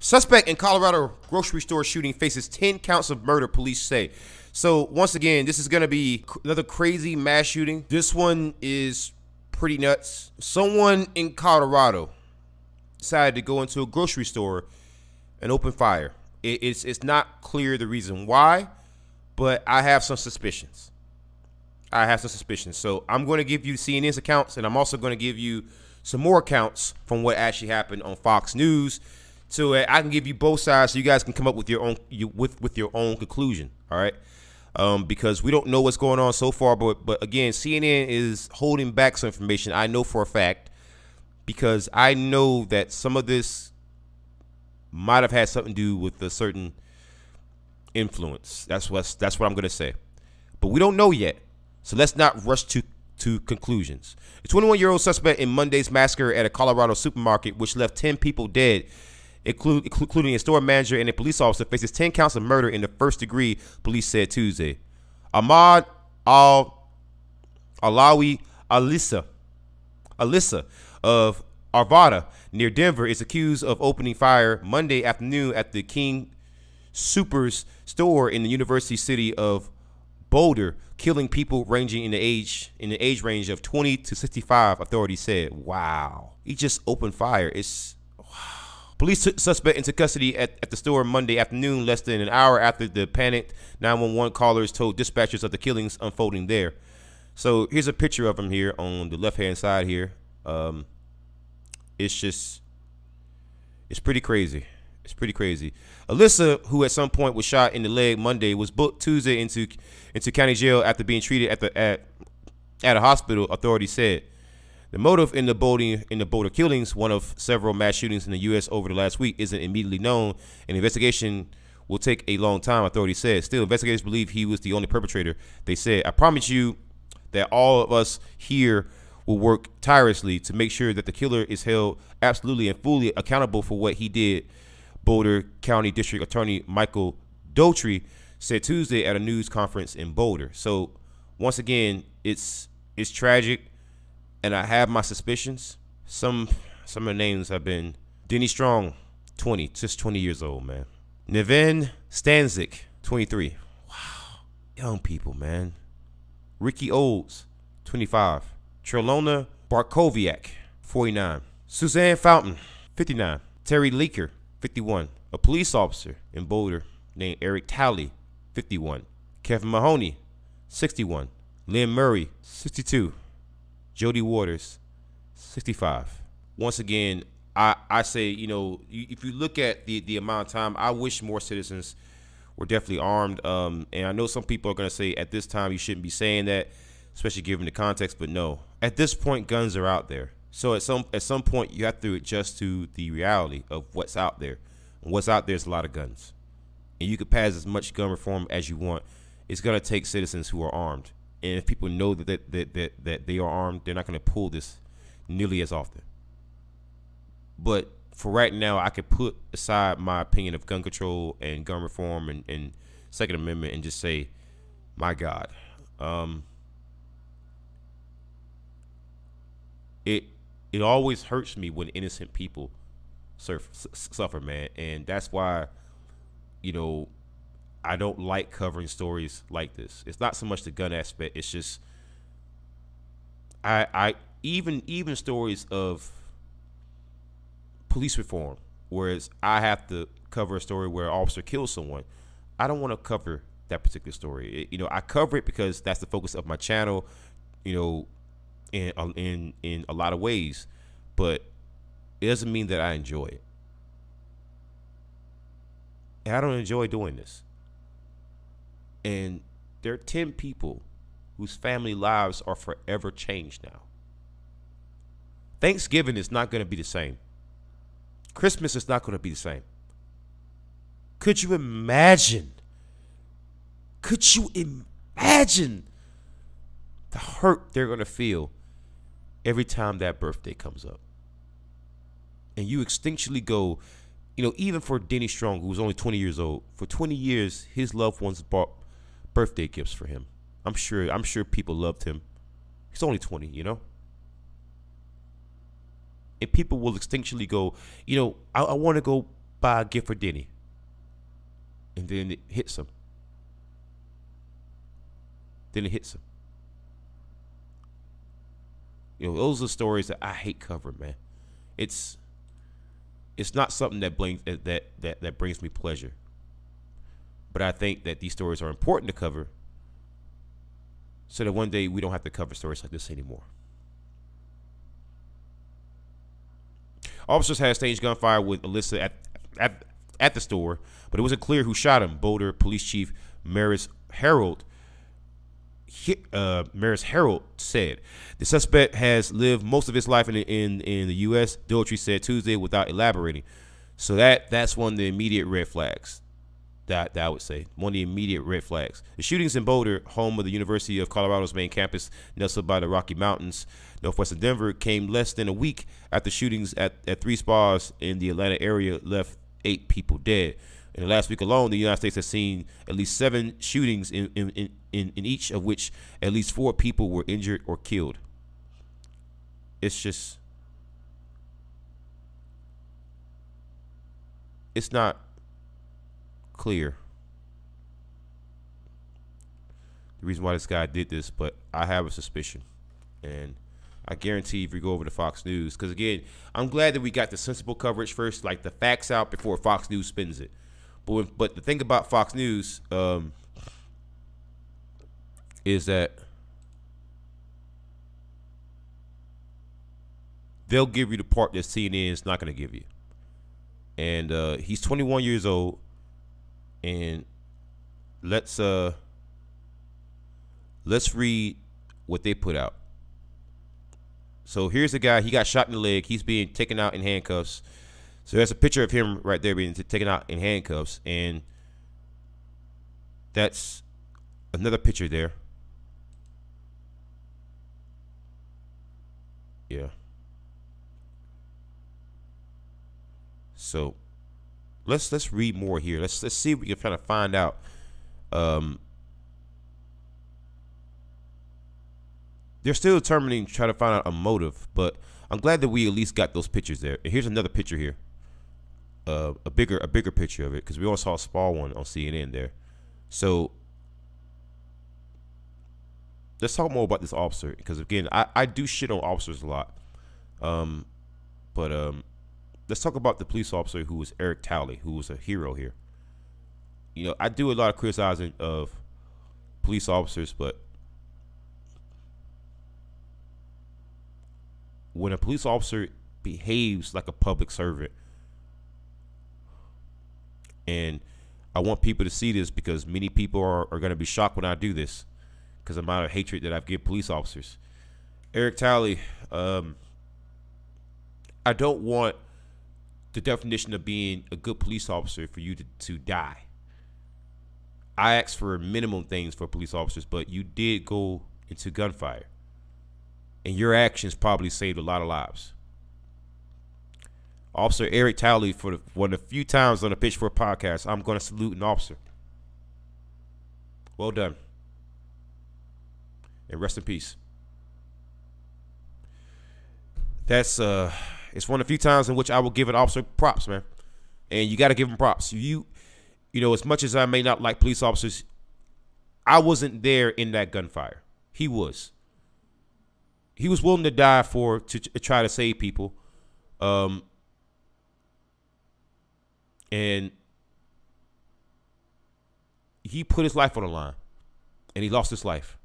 Suspect in Colorado grocery store shooting faces 10 counts of murder, police say. So once again, this is going to be another crazy mass shooting. This one is pretty nuts. Someone in Colorado decided to go into a grocery store and open fire. It's not clear the reason why, but I have some suspicions. So I'm going to give you CNN's accounts, and I'm also going to give you some more accounts from what actually happened on Fox News, so I can give you both sides, so you guys can come up with your own with your own conclusion. All right, because we don't know what's going on so far, but again, CNN is holding back some information. I know for a fact, because I know that some of this might have had something to do with a certain influence. That's what I'm going to say, but we don't know yet. So let's not rush to conclusions. A 21-year-old suspect in Monday's massacre at a Colorado supermarket, which left 10 people dead, including a store manager and a police officer, faces 10 counts of murder in the first degree, police said Tuesday. Ahmad Alawi Alyssa of Arvada near Denver is accused of opening fire Monday afternoon at the King Soopers store in the university city of Boulder, killing people ranging in the age range of 20 to 65, authorities said. Wow. He just opened fire. Wow. Police took suspect into custody at the store Monday afternoon, less than an hour after the panicked 911 callers told dispatchers of the killings unfolding there. So here's a picture of him here on the left-hand side here. It's pretty crazy. It's pretty crazy. Alyssa, who at some point was shot in the leg Monday, was booked Tuesday into county jail after being treated at a hospital, authorities said. The motive in the Boulder killings, one of several mass shootings in the U.S. over the last week, isn't immediately known. An investigation will take a long time, authorities said. Still, investigators believe he was the only perpetrator. They said, "I promise you that all of us here will work tirelessly to make sure that the killer is held absolutely and fully accountable for what he did," Boulder County District Attorney Michael Dougherty said Tuesday at a news conference in Boulder. So once again, it's tragic, and I have my suspicions. Some of the names have been Denny Strong, 20, just 20 years old, man. Nevin Stanzik, 23. Wow, young people, man. Ricky Olds, 25. Trelona Barkoviak, 49. Suzanne Fountain, 59. Terry Leaker, 51. A police officer in Boulder named Eric Talley, 51. Kevin Mahoney, 61. Lynn Murray, 62. Jody Waters, 65. Once again, I say, you know, if you look at the amount of time, I wish more citizens were definitely armed. And I know some people are going to say at this time you shouldn't be saying that, especially given the context, but no. At this point, guns are out there. So at some point, you have to adjust to the reality of what's out there. And what's out there is a lot of guns. And you could pass as much gun reform as you want. It's going to take citizens who are armed. And if people know that they are armed, they're not going to pull this nearly as often. But for right now, I could put aside my opinion of gun control and gun reform and Second Amendment and just say, my God. It always hurts me when innocent people suffer, man. And that's why, you know, I don't like covering stories like this. It's not so much the gun aspect. It's just even stories of police reform, whereas I have to cover a story where an officer kills someone. I don't want to cover that particular story. You know, I cover it because that's the focus of my channel, you know, in a lot of ways, but it doesn't mean that I enjoy it. And I don't enjoy doing this. And there are 10 people whose family lives are forever changed now. Thanksgiving is not going to be the same. Christmas is not going to be the same. Could you imagine? Could you imagine the hurt they're going to feel every time that birthday comes up? And you instinctually go, you know, even for Denny Strong, who was only 20 years old, for 20 years, his loved ones bought birthday gifts for him. I'm sure people loved him. He's only 20, you know? And people will instinctually go, you know, I want to go buy a gift for Denny. And then it hits him. Then it hits him. You know, those are stories that I hate covering, man. It's not something that brings me pleasure. But I think that these stories are important to cover so that one day we don't have to cover stories like this anymore. Officers had staged gunfire with Alyssa at the store, but it wasn't clear who shot him. Boulder Police Chief Maris Harold said the suspect has lived most of his life in the U.S. Doherty said Tuesday without elaborating. So that's one of the immediate red flags. That I would say one of the immediate red flags. The shootings in Boulder, home of the University of Colorado's main campus, nestled by the Rocky Mountains, northwest of Denver, came less than a week after shootings at 3 spas in the Atlanta area left 8 people dead. In the last week alone, the United States has seen at least 7 shootings in each of which at least 4 people were injured or killed. It's not clear the reason why this guy did this, but I have a suspicion, and I guarantee if we go over to Fox News, because again, I'm glad that we got the sensible coverage first, like the facts out before Fox News spins it. But the thing about Fox News is that they'll give you the part that CNN is not going to give you. And he's 21 years old. And let's read what they put out. So here's a guy. He got shot in the leg. He's being taken out in handcuffs. So there's a picture of him right there being taken out in handcuffs, and that's another picture there. Yeah. So let's read more here. Let's see if we can try to find out. They're still determining, trying to find out a motive, but I'm glad that we at least got those pictures there. And here's another picture here, a bigger picture of it, because we all saw a small one on CNN there. So let's talk more about this officer, because again, I do shit on officers a lot. Let's talk about the police officer who was Eric Talley, who was a hero here. You know, I do a lot of criticizing of police officers, but when a police officer behaves like a public servant, and I want people to see this because many people are going to be shocked when I do this because of the amount of hatred that I've given police officers. Eric Talley, I don't want the definition of being a good police officer for you to die. I asked for minimum things for police officers, but you did go into gunfire. And your actions probably saved a lot of lives. Officer Eric Talley, for one of the few times on the Pitchfork podcast, I'm going to salute an officer. Well done. And rest in peace. That's it's one of the few times in which I will give an officer props, man. And you got to give him props. You know, as much as I may not like police officers, I wasn't there in that gunfire. He was. He was willing to die to try to save people. And he put his life on the line, and he lost his life.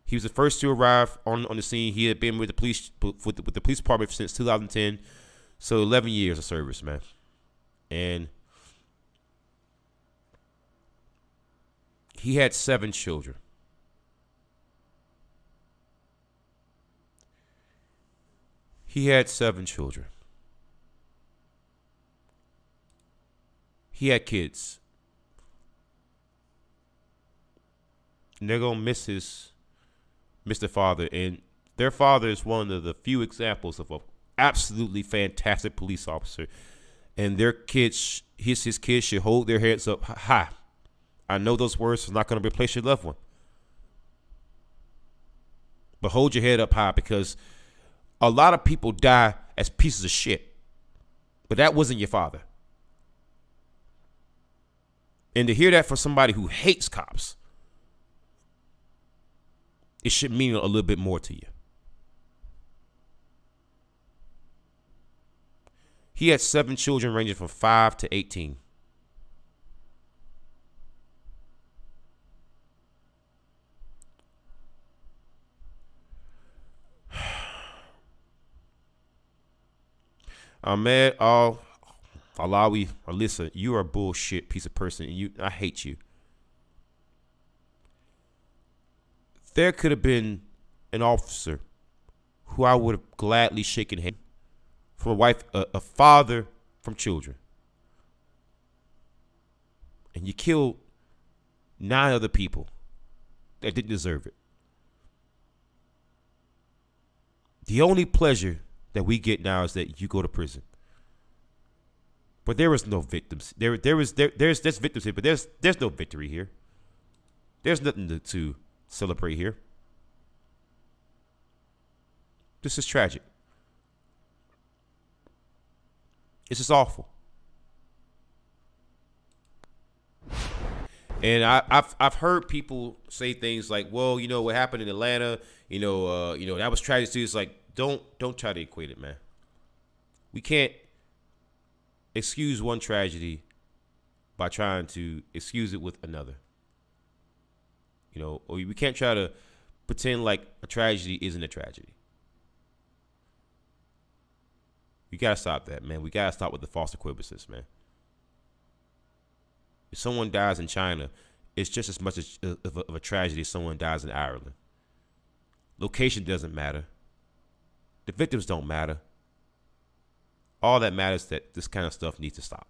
He was the first to arrive on the scene. He had been with the police with the police department since 2010, so 11 years of service, man. And he had 7 children. He had 7 children. He had kids. And they're going to miss their father. And their father is one of the few examples of an absolutely fantastic police officer. And their kids, his kids should hold their heads up high. I know those words are not going to replace your loved one. But hold your head up high, because a lot of people die as pieces of shit. But that wasn't your father. And to hear that from somebody who hates cops, it should mean a little bit more to you. He had 7 children ranging from 5 to 18. Ahmed Alawi, Alyssa, you are a bullshit piece of person, and I hate you. There could have been an officer who I would have gladly shaken hands from a father from children. And you killed 9 other people that didn't deserve it. The only pleasure that we get now is that you go to prison. But there was no victims. There's victims here, but there's no victory here. There's nothing to celebrate here. This is tragic. It's just awful. And I've heard people say things like, well, you know what happened in Atlanta, that was tragic too. It's like, don't try to equate it, man. We can't excuse one tragedy by trying to excuse it with another. Or we can't try to pretend like a tragedy isn't a tragedy. We gotta stop that, man. We gotta stop with the false equivalences, man. If someone dies in China, it's just as much of a tragedy as someone dies in Ireland. Location doesn't matter. The victims don't matter. All that matters is that this kind of stuff needs to stop.